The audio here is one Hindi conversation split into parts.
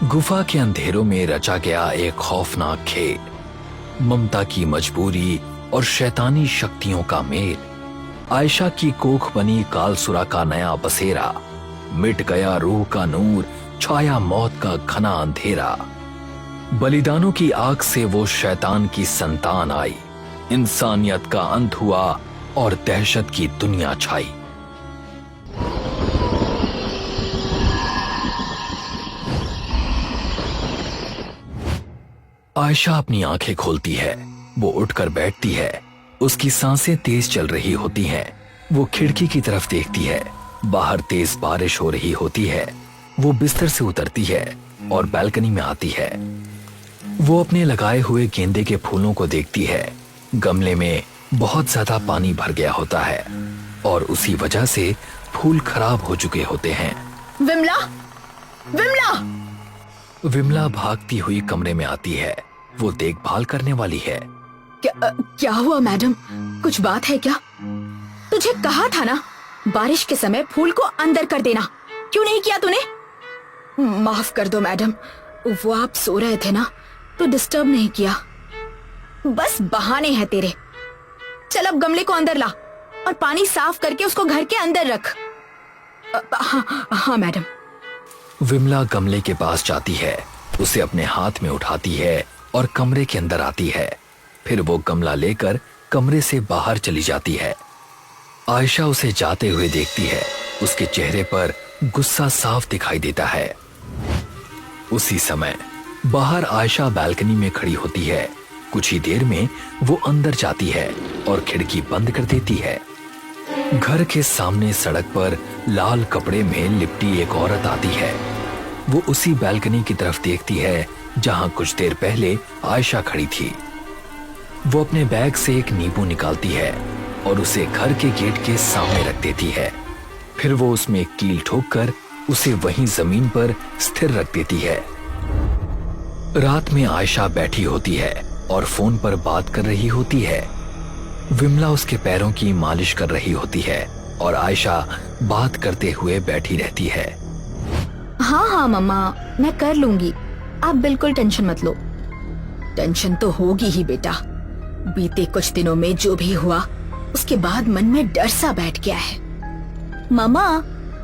गुफा के अंधेरों में रचा गया एक खौफनाक खेल, ममता की मजबूरी और शैतानी शक्तियों का मेल। आयशा की कोख बनी कालसुरा का नया बसेरा, मिट गया रूह का नूर, छाया मौत का घना अंधेरा। बलिदानों की आग से वो शैतान की संतान आई, इंसानियत का अंत हुआ और दहशत की दुनिया छाई। आयशा अपनी आंखें खोलती है, वो उठकर बैठती है, उसकी सांसें तेज चल रही होती हैं। वो खिड़की की तरफ देखती है, बाहर तेज बारिश हो रही होती है। वो बिस्तर से उतरती है और बालकनी में आती है। वो अपने लगाए हुए गेंदे के फूलों को देखती है। गमले में बहुत ज्यादा पानी भर गया होता है और उसी वजह से फूल खराब हो चुके होते हैं। विमला, विमला! विमला भागती हुई कमरे में आती है। वो देखभाल करने वाली है। क्या हुआ मैडम? कुछ बात है क्या? तुझे कहा था ना बारिश के समय फूल को अंदर कर देना, क्यों नहीं किया तूने? माफ कर दो मैडम, वो आप सो रहे थे ना तो डिस्टर्ब नहीं किया। बस बहाने हैं तेरे। चल अब गमले को अंदर ला और पानी साफ करके उसको घर के अंदर रख। हाँ मैडम। विमला गमले के पास जाती है, उसे अपने हाथ में उठाती है और कमरे के अंदर आती है। फिर वो गमला लेकर कमरे से बाहर चली जाती है। आयशा उसे जाते हुए देखती है। उसके चेहरे पर गुस्सा साफ दिखाई देता है। उसी समय बाहर आयशा बालकनी में खड़ी होती है। कुछ ही देर में वो अंदर जाती है और खिड़की बंद कर देती है। घर के सामने सड़क पर लाल कपड़े में लिपटी एक औरत आती है। वो उसी बालकनी की तरफ देखती है जहां कुछ देर पहले आयशा खड़ी थी। वो अपने बैग से एक नींबू निकालती है और उसे घर के गेट के सामने रख देती है। फिर वो उसमें एक कील ठोककर उसे वहीं जमीन पर स्थिर रख देती है। रात में आयशा बैठी होती है और फोन पर बात कर रही होती है। विमला उसके पैरों की मालिश कर रही होती है और आयशा बात करते हुए बैठी रहती है। हाँ हाँ मम्मा, मैं कर लूंगी, आप बिल्कुल टेंशन मत लो। टेंशन तो होगी ही बेटा, बीते कुछ दिनों में जो भी हुआ उसके बाद मन में डर सा बैठ गया है। मम्मा,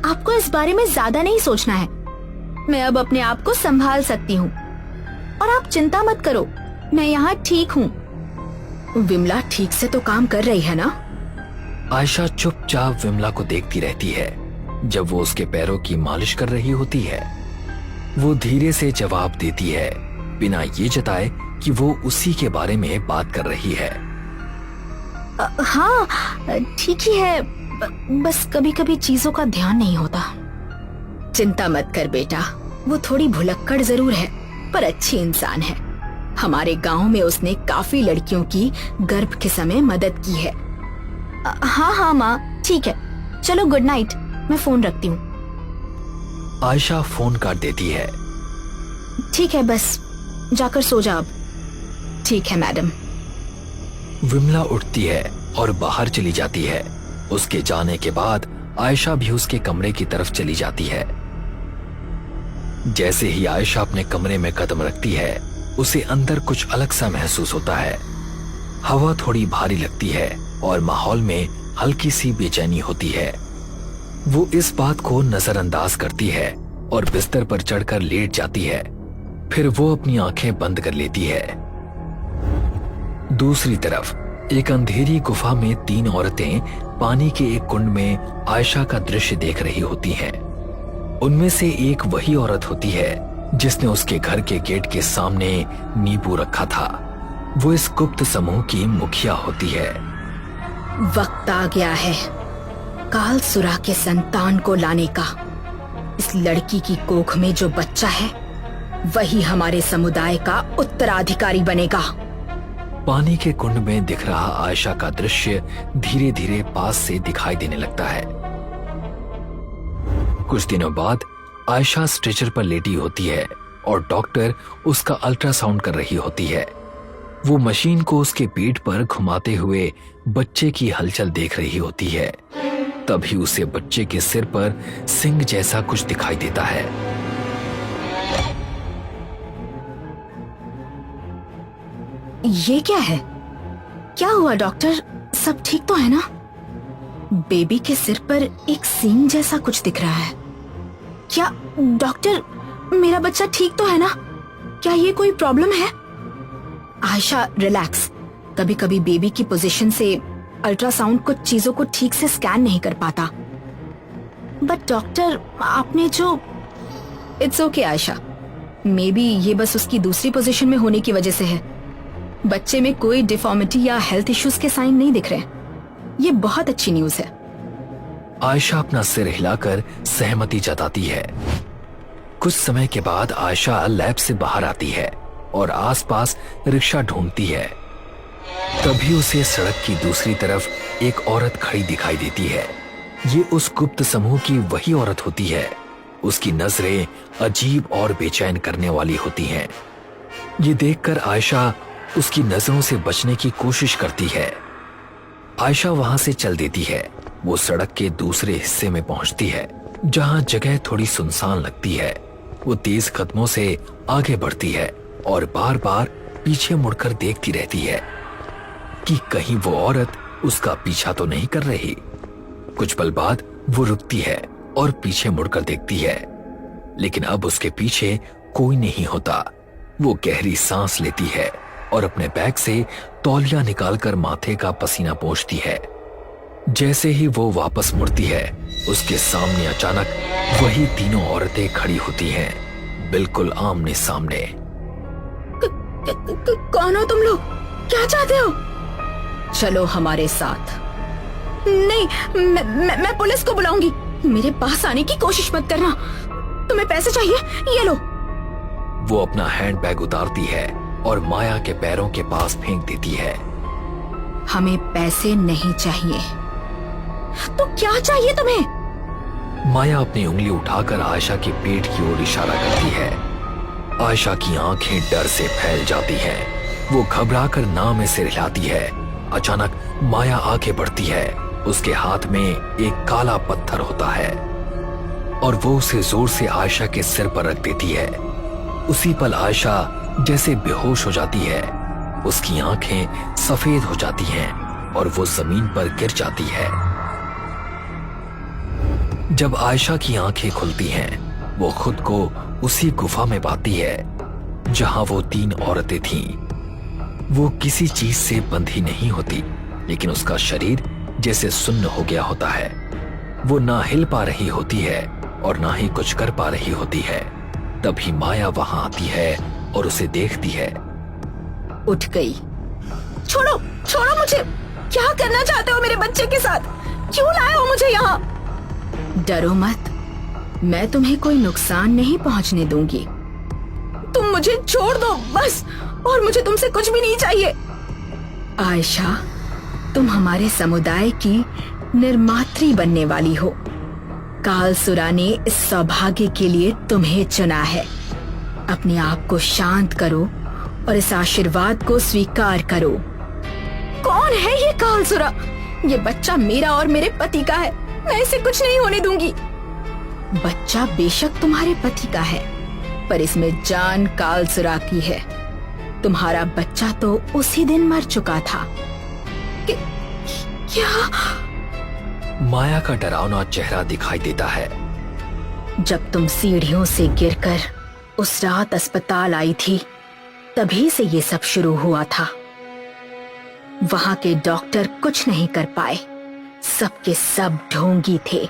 आपको इस बारे में ज्यादा नहीं सोचना है। मैं अब अपने आप को संभाल सकती हूँ और आप चिंता मत करो, मैं यहाँ ठीक हूँ। विमला ठीक से तो काम कर रही है ना? आयशा चुपचाप विमला को देखती रहती है जब वो उसके पैरों की मालिश कर रही होती है। वो धीरे से जवाब देती है बिना ये जताए कि वो उसी के बारे में बात कर रही है। हाँ ठीक ही है, बस कभी कभी चीजों का ध्यान नहीं होता। चिंता मत कर बेटा, वो थोड़ी भुलक्कड़ जरूर है पर अच्छी इंसान है। हमारे गांव में उसने काफी लड़कियों की गर्भ के समय मदद की है। हाँ हाँ माँ, ठीक है, चलो गुड नाइट, मैं फोन रखती हूँ। आयशा फोन काट देती है। ठीक है, बस जाकर सो जा अब। ठीक है मैडम। विमला उठती है और बाहर चली जाती है। उसके जाने के बाद आयशा भी उसके कमरे की तरफ चली जाती है। जैसे ही आयशा अपने कमरे में कदम रखती है, उसे अंदर कुछ अलग सा महसूस होता है। हवा थोड़ी भारी लगती है और माहौल में हल्की सी बेचैनी होती है। वो इस बात को नजरअंदाज करती है और बिस्तर पर चढ़कर लेट जाती है। फिर वो अपनी आंखें बंद कर लेती है। दूसरी तरफ एक अंधेरी गुफा में 3 औरतें पानी के एक कुंड में आयशा का दृश्य देख रही होती हैं। उनमें से एक वही औरत होती है जिसने उसके घर के गेट के सामने नींबू रखा था। वो इस गुप्त समूह की मुखिया होती है। वक्त आ गया है कालसुरा के संतान को लाने का। इस लड़की की कोख में जो बच्चा है वही हमारे समुदाय का उत्तराधिकारी बनेगा। पानी के कुंड में दिख रहा आयशा का दृश्य धीरे धीरे पास से दिखाई देने लगता है। कुछ दिनों बाद आयशा स्ट्रेचर पर लेटी होती है और डॉक्टर उसका अल्ट्रासाउंड कर रही होती है। वो मशीन को उसके पीठ पर घुमाते हुए बच्चे की हलचल देख रही होती है। तभी उसे बच्चे के सिर पर सिंग जैसा कुछ दिखाई देता है। ये क्या है? क्या हुआ डॉक्टर? सब ठीक तो है ना? बेबी के सिर पर एक सींग जैसा कुछ दिख रहा है। क्या डॉक्टर, मेरा बच्चा ठीक तो है ना? क्या ये कोई प्रॉब्लम है? आयशा रिलैक्स। कभी कभी बेबी की पोजीशन से अल्ट्रासाउंड कुछ चीजों को ठीक से स्कैन नहीं कर पाता। बट डॉक्टर, आपने जो... it's okay Ayesha, may be ये बस उसकी दूसरी पोजीशन में होने की वजह से है। बच्चे में कोई डिफॉर्मिटी या हेल्थ इश्यूज के साइन नहीं दिख रहे। ये बहुत अच्छी न्यूज है। आयशा अपना सिर हिलाकर सहमति जताती है। कुछ समय के बाद आयशा लैब से बाहर आती है और आसपास रिक्शा ढूंढती है। तभी उसे सड़क की दूसरी तरफ एक औरत खड़ी दिखाई देती है। ये उस गुप्त समूह की वही औरत होती है। उसकी नजरें अजीब और बेचैन करने वाली होती हैं। ये देखकर आयशा उसकी नजरों से बचने की कोशिश करती है। आयशा वहां से चल देती है। वो सड़क के दूसरे हिस्से में पहुंचती है, जहां जगह थोड़ी सुनसान लगती है। वो तेज कदमों से आगे बढ़ती है और बार बार पीछे मुड़कर देखती रहती है कि कहीं वो औरत उसका पीछा तो नहीं कर रही। कुछ पल बाद वो रुकती है और पीछे मुड़कर देखती है, लेकिन अब उसके पीछे कोई नहीं होता। वो गहरी सांस लेती है और अपने बैग से तौलिया निकालकर माथे का पसीना पोंछती है। जैसे ही वो वापस मुड़ती है, उसके सामने अचानक वही तीनों औरतें खड़ी होती हैं, बिल्कुल आमने सामने। कौन हो तुम लोग? क्या चाहते हो? चलो हमारे साथ। नहीं, मैं पुलिस को बुलाऊंगी। मेरे पास आने की कोशिश मत करना। तुम्हें पैसे चाहिए? ये लो। वो अपना हैंडबैग उतारती है और माया के पैरों के पास फेंक देती है। हमें पैसे नहीं चाहिए। तो क्या चाहिए तुम्हें? माया अपनी उंगली उठाकर आयशा के पेट की ओर इशारा करती है। आयशा की आंखें डर से फैल जाती हैं। वो घबराकर ना में सिर हिलाती है। अचानक माया आगे बढ़ती है। उसके हाथ में एक काला पत्थर होता है और वो उसे जोर से आयशा के सिर पर रख देती है। उसी पल आयशा जैसे बेहोश हो जाती है। उसकी आंखें सफेद हो जाती हैं और वो जमीन पर गिर जाती है। जब आयशा की आंखें खुलती हैं, वो खुद को उसी गुफा में पाती है जहां वो तीन औरतें थीं। वो किसी चीज से बंधी नहीं होती, लेकिन उसका शरीर जैसे सुन्न हो गया होता है। वो ना हिल पा रही होती है और ना ही कुछ कर पा रही होती है। तभी माया वहां आती है और उसे देखती है। उठ गई। छोड़ो, छोड़ो मुझे। क्या करना चाहते हो मेरे बच्चे के साथ? क्यों लाए हो मुझे यहाँ? डरो मत, मैं तुम्हें कोई नुकसान नहीं पहुंचने दूंगी। तुम मुझे छोड़ दो बस, और मुझे तुमसे कुछ भी नहीं चाहिए। आयशा, तुम हमारे समुदाय की निर्मात्री बनने वाली हो। कालसुरा ने इस सौभाग्य के लिए तुम्हें चुना है। अपने आप को शांत करो और इस आशीर्वाद को स्वीकार करो। कौन है ये कालसुरा? ये बच्चा मेरा और मेरे पति का है। मैं इसे कुछ नहीं होने दूंगी। बच्चा बेशक तुम्हारे पति का है, पर इसमें जान कालसुरा की है। तुम्हारा बच्चा तो उसी दिन मर चुका था। क्या? माया का डरावना चेहरा दिखाई देता है। जब तुम सीढ़ियों से गिरकर उस रात अस्पताल आई थी, तभी से ये सब शुरू हुआ था। वहां के डॉक्टर कुछ नहीं कर पाए। सबके सब ढोंगी थे।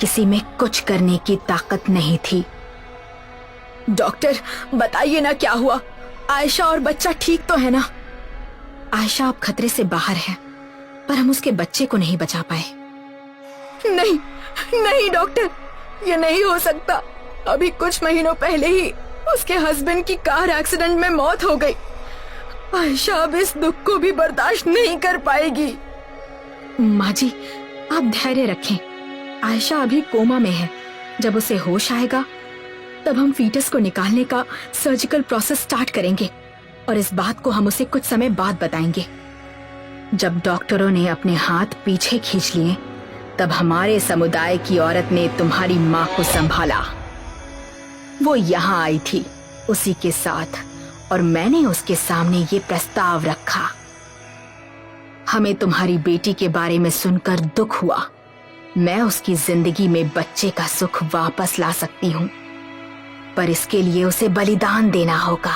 किसी में कुछ करने की ताकत नहीं थी। डॉक्टर, बताइए ना क्या हुआ? आयशा और बच्चा ठीक तो है ना? आयशा अब खतरे से बाहर है, पर हम उसके बच्चे को नहीं बचा पाए। नहीं, नहीं डॉक्टर, ये नहीं हो सकता। अभी कुछ महीनों पहले ही उसके हस्बैंड की कार एक्सीडेंट में मौत हो गई। आयशा अब इस दुख को भी बर्दाश्त नहीं कर पाएगी। माँ जी, आप धैर्य रखें। आयशा अभी कोमा में है। जब उसे होश आएगा, तब हम फीटस को निकालने का सर्जिकल प्रोसेस स्टार्ट करेंगे और इस बात को हम उसे कुछ समय बाद बताएंगे। जब डॉक्टरों ने अपने हाथ पीछे खींच लिए, तब हमारे समुदाय की औरत ने तुम्हारी माँ को संभाला। वो यहाँ आई थी उसी के साथ, और मैंने उसके सामने ये प्रस्ताव रखा। हमें तुम्हारी बेटी के बारे में सुनकर दुख हुआ। मैं उसकी जिंदगी में बच्चे का सुख वापस ला सकती हूँ, पर इसके लिए उसे बलिदान देना होगा।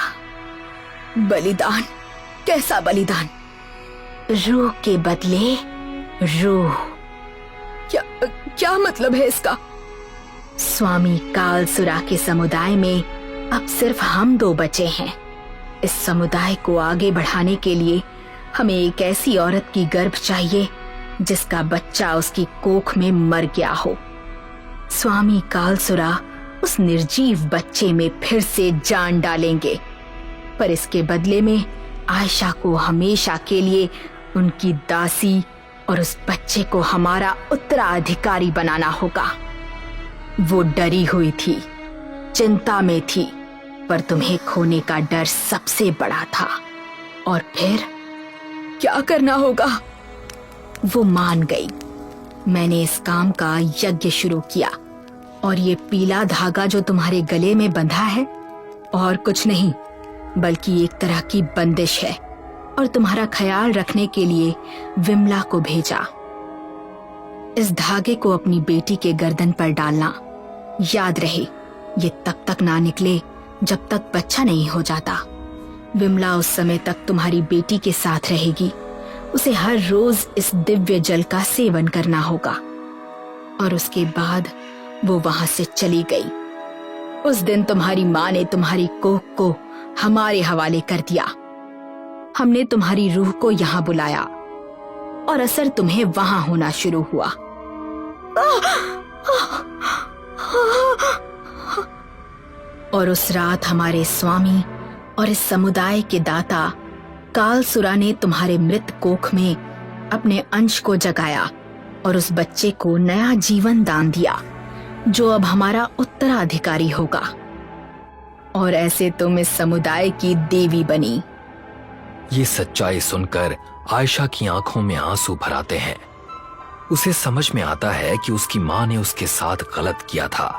बलिदान? कैसा बलिदान? रूह के बदले रूह। क्या मतलब है इसका? स्वामी कालसुरा के समुदाय में अब सिर्फ हम 2 बचे हैं। इस समुदाय को आगे बढ़ाने के लिए हमें एक ऐसी औरत की गर्भ चाहिए जिसका बच्चा उसकी कोख में मर गया हो। स्वामी कालसुरा उस निर्जीव बच्चे में फिर से जान डालेंगे, पर इसके बदले में आयशा को हमेशा के लिए उनकी दासी और उस बच्चे को हमारा उत्तराधिकारी बनाना होगा। वो डरी हुई थी, चिंता में थी, पर तुम्हें खोने का डर सबसे बड़ा था। और फिर क्या करना होगा? वो मान गई। मैंने इस काम का यज्ञ शुरू किया, और ये पीला धागा जो तुम्हारे गले में बंधा है और कुछ नहीं बल्कि एक तरह की बंदिश है, और तुम्हारा ख्याल रखने के लिए विमला को भेजा। इस धागे को अपनी बेटी के गर्दन पर डालना। याद रहे, ये तब तक ना निकले जब तक बच्चा नहीं हो जाता। विमला उस समय तक तुम्हारी बेटी के साथ रहेगी। उसे हर रोज इस दिव्य जल का सेवन करना होगा। और उसके बाद वो वहां से चली गई। उस दिन तुम्हारी माँ ने तुम्हारी कोख को हमारे हवाले कर दिया। हमने तुम्हारी रूह को यहाँ बुलाया और असर तुम्हें वहां होना शुरू हुआ। और उस रात हमारे स्वामी और इस समुदाय के दाता कालसुरा ने तुम्हारे मृत कोख में अपने अंश को जगाया और उस बच्चे को नया जीवन दान दिया, जो अब हमारा उत्तराधिकारी होगा। और ऐसे तुम इस समुदाय की देवी बनी। ये सच्चाई सुनकर आयशा की आंखों में आंसू भर आते हैं। उसे समझ में आता है कि उसकी माँ ने उसके साथ गलत किया था।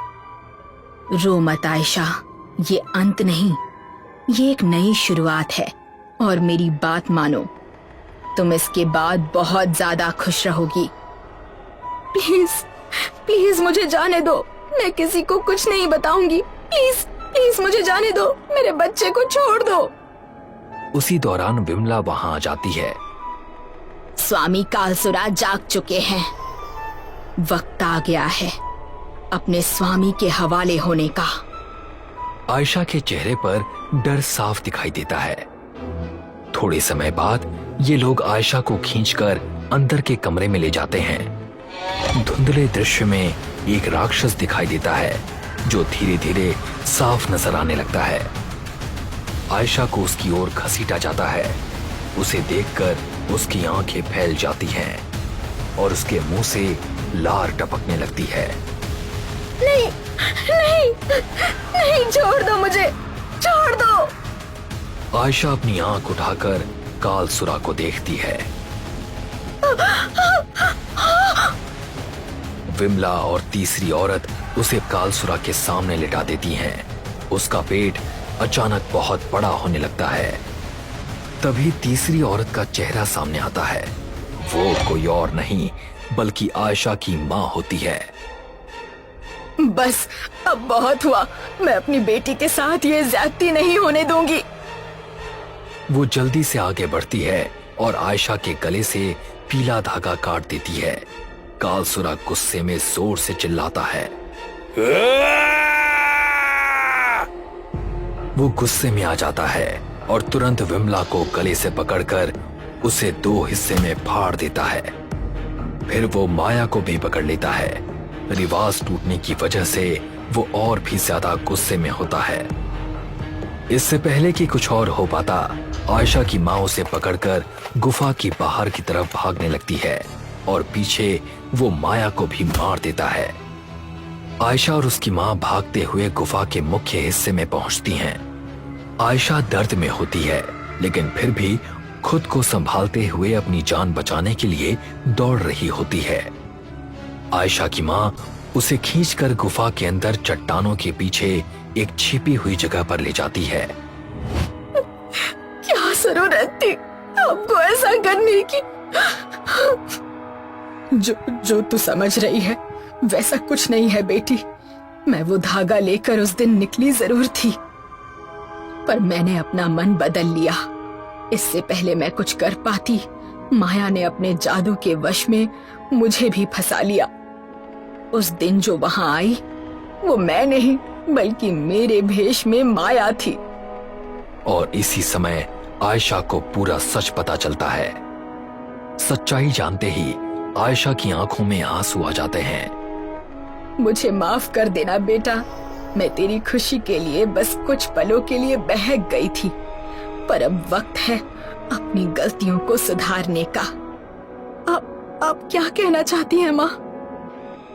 रो मत आयशा, ये अंत नहीं, ये एक नई शुरुआत है। और मेरी बात मानो, तुम इसके बाद बहुत ज्यादा खुश रहोगी। प्लीज प्लीज मुझे जाने दो, मैं किसी को कुछ नहीं बताऊंगी। प्लीज प्लीज मुझे जाने दो, मेरे बच्चे को छोड़ दो। उसी दौरान विमला वहां आ जाती है। स्वामी कालसुरा जाग चुके हैं। वक्त आ गया है अपने स्वामी के हवाले होने का। आयशा के चेहरे पर डर साफ दिखाई देता है। थोड़े समय बाद ये लोग आयशा को खींचकर अंदर के कमरे में ले जाते हैं। धुंधले दृश्य में एक राक्षस दिखाई देता है जो धीरे धीरे साफ नजर आने लगता है। आयशा को उसकी ओर घसीटा जाता है। उसे देखकर उसकी आंखें फैल जाती हैं और उसके मुंह से लार टपकने लगती है। नहीं नहीं नहीं, छोड़ दो मुझे, छोड़ दो। आयशा अपनी आंख उठाकर कालसुरा को देखती है। विमला और तीसरी औरत उसे कालसुरा के सामने लिटा देती हैं। उसका पेट अचानक बहुत बड़ा होने लगता है। तभी तीसरी औरत का चेहरा सामने आता है। वो कोई और नहीं बल्कि आयशा की माँ होती है। बस अब बहुत हुआ, मैं अपनी बेटी के साथ ये ज्यादती नहीं होने दूंगी। वो जल्दी से आगे बढ़ती है और आयशा के गले से पीला धागा काट देती है। कालसुरा गुस्से में जोर से चिल्लाता है। वो गुस्से में आ जाता है और तुरंत विमला को गले से पकड़कर उसे 2 हिस्से में फाड़ देता है। फिर वो माया को भी पकड़ लेता है। रिवाज टूटने की वजह से वो और भी ज्यादा गुस्से में होता है। इससे पहले कि कुछ और हो पाता, आयशा की माँ उसे पकड़कर गुफा की बाहर की तरफ भागने लगती है और पीछे वो माया को भी मार देता है। आयशा और उसकी माँ भागते हुए गुफा के मुख्य हिस्से में पहुंचती हैं। आयशा दर्द में होती है, लेकिन फिर भी खुद को संभालते हुए अपनी जान बचाने के लिए दौड़ रही होती है। आयशा की माँ उसे खींचकर गुफा के अंदर चट्टानों के पीछे एक छिपी हुई जगह पर ले जाती है। जरूरत थी आपको ऐसा करने की। जो तू समझ रही है वैसा कुछ नहीं है बेटी। मैं वो धागा लेकर उस दिन निकली जरूर थी, पर मैंने अपना मन बदल लिया। इससे पहले मैं कुछ कर पाती, माया ने अपने जादू के वश में मुझे भी फंसा लिया। उस दिन जो वहां आई वो मैं नहीं बल्कि मेरे भेष में माया थी। और इसी समय आयशा को पूरा सच पता चलता है। सच्चाई जानते ही आयशा की आंखों में आंसू आ जाते हैं। मुझे माफ कर देना बेटा, मैं तेरी खुशी के लिए बस कुछ पलों के लिए बहक गई थी, पर अब वक्त है अपनी गलतियों को सुधारने का। आप क्या कहना चाहती हैं माँ?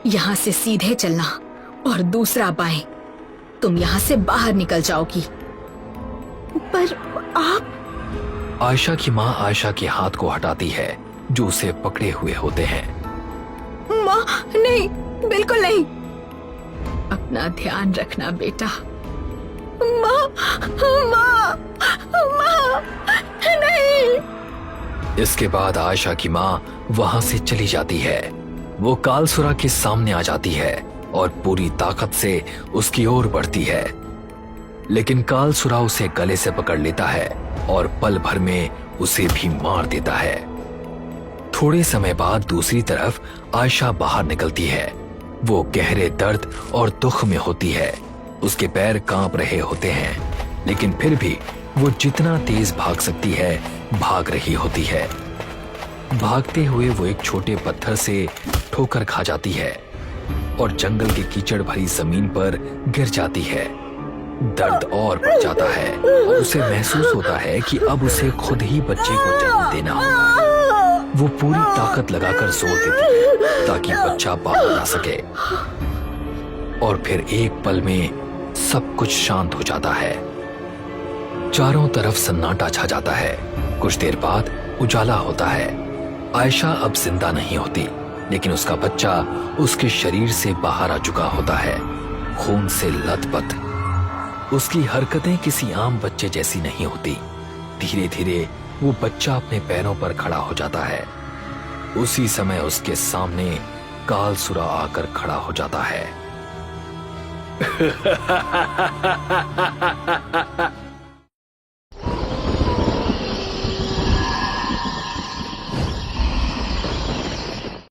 यहाँ से सीधे चलना और दूसरा बाएं। तुम यहाँ से बाहर निकल जाओगी। पर आप? आयशा की माँ आयशा के हाथ को हटाती है जो उसे पकड़े हुए होते हैं। माँ नहीं, बिल्कुल नहीं। अपना ध्यान रखना बेटा। माँ, माँ, माँ, नहीं। इसके बाद आयशा की माँ वहां से चली जाती है। वो कालसुरा के सामने आ जाती है और पूरी ताकत से उसकी ओर बढ़ती है, लेकिन कालसुरा उसे गले से पकड़ लेता है और पल भर में उसे भी मार देता है। थोड़े समय बाद दूसरी तरफ आयशा बाहर निकलती है। वो गहरे दर्द और दुख में होती है। उसके पैर कांप रहे होते हैं, लेकिन फिर भी वो जितना तेज भाग सकती है भाग रही होती है। भागते हुए वो एक छोटे पत्थर से ठोकर खा जाती है और जंगल के कीचड़ भरी जमीन पर गिर जाती है। दर्द और बढ़ जाता है और उसे महसूस होता है कि अब उसे खुद ही बच्चे को जन्म देना होगा। वो पूरी ताकत लगाकर जोर देती है ताकि बच्चा बाहर आ सके, और फिर एक पल में सब कुछ शांत हो जाता है। चारों तरफ सन्नाटा छा जाता है। कुछ देर बाद उजाला होता है। आयशा अब जिंदा नहीं होती, लेकिन उसका बच्चा उसके शरीर से बाहर आ चुका होता है, खून से लथपथ। उसकी हरकतें किसी आम बच्चे जैसी नहीं होती। धीरे धीरे वो बच्चा अपने पैरों पर खड़ा हो जाता है। उसी समय उसके सामने कालसुरा आकर खड़ा हो जाता है।